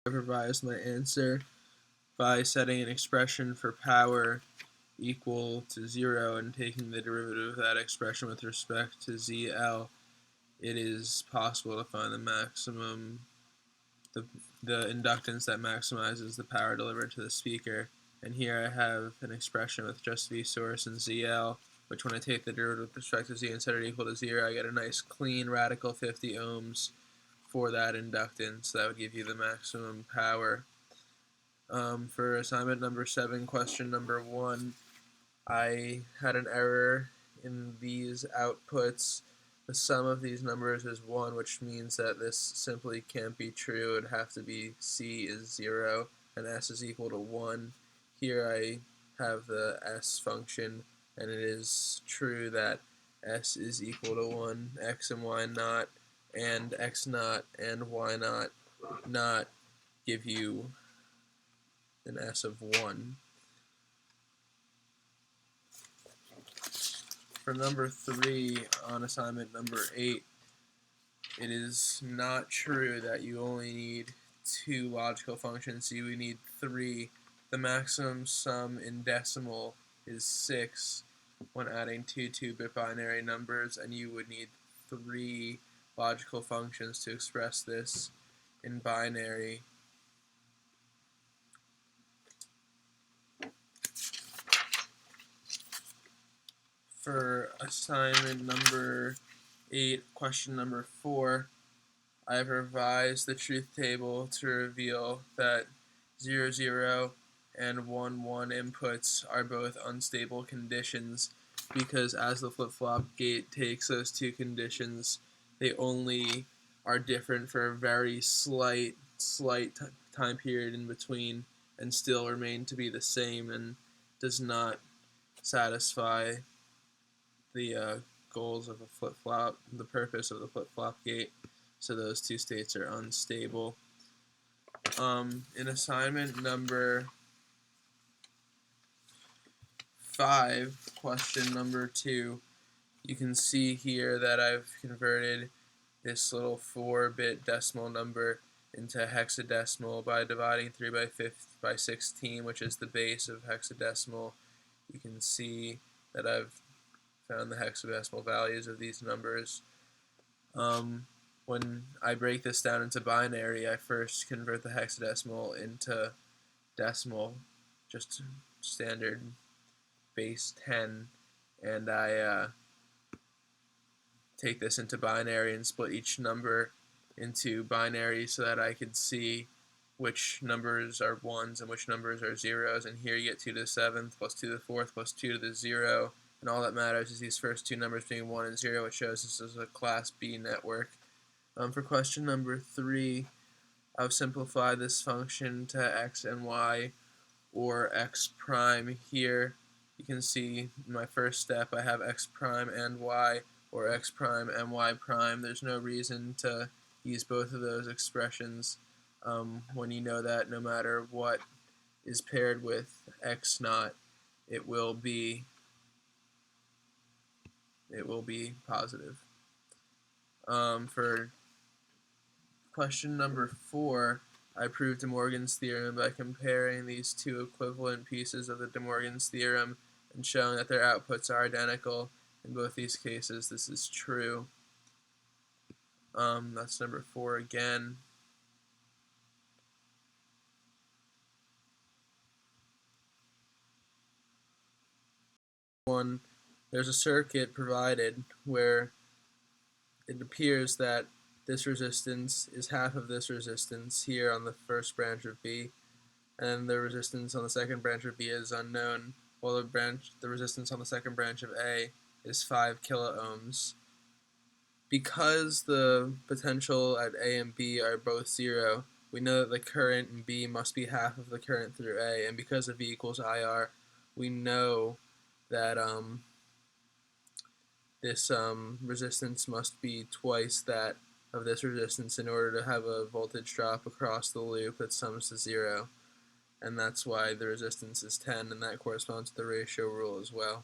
I've revised my answer by setting an expression for power equal to 0 and taking the derivative of that expression with respect to ZL. It is possible to find the maximum, the inductance that maximizes the power delivered to the speaker. And here I have an expression with just V source and ZL, which when I take the derivative with respect to Z and set it equal to 0, I get a nice clean radical 50 ohms for that inductance. That would give you the maximum power. For assignment number 7, question number 1, I had an error in these outputs. The sum of these numbers is 1, which means that this simply can't be true. It would have to be C is 0 and S is equal to 1. Here I have the S function, and it is true that S is equal to 1, X and Y not, and X not and Y not give you an S of 1. For number 3 on assignment number 8, it is not true that you only need 2 logical functions, you would need 3. The maximum sum in decimal is 6 when adding two 2-bit binary numbers, and you would need 3 logical functions to express this in binary. For assignment number 8, question number 4, I have revised the truth table to reveal that 0, 0 and 1, 1 inputs are both unstable conditions, because as the flip-flop gate takes those two conditions, they only are different for a very slight time period in between and still remain to be the same, and does not satisfy the goals of a flip-flop, the purpose of the flip-flop gate. So those two states are unstable. In assignment number 5, question number 2, you can see here that I've converted this little 4-bit decimal number into hexadecimal by dividing 3 by 16, which is the base of hexadecimal. You can see that I've found the hexadecimal values of these numbers. When I break this down into binary, I first convert the hexadecimal into decimal, just standard base 10, and I take this into binary and split each number into binary so that I could see which numbers are 1s and which numbers are 0s, and here you get 2 to the 7th plus 2 to the 4th plus 2 to the 0, and all that matters is these first two numbers being 1 and 0, which shows this is a class B network. For question number 3, I've simplified this function to x and y, or x prime here. You can see in my first step I have x prime and y, or x prime and y prime. There's no reason to use both of those expressions when you know that no matter what is paired with x naught, it will be positive. For question number 4, I proved De Morgan's theorem by comparing these two equivalent pieces of the De Morgan's theorem and showing that their outputs are identical. In both these cases, this is true. That's number 4 again. There's a circuit provided where it appears that this resistance is half of this resistance here on the first branch of B, and the resistance on the second branch of B is unknown, while the resistance on the second branch of A is 5 kiloohms. Because the potential at A and B are both 0, we know that the current in B must be half of the current through A, and because of V equals IR, we know that this resistance must be twice that of this resistance in order to have a voltage drop across the loop that sums to 0, and that's why the resistance is 10, and that corresponds to the ratio rule as well.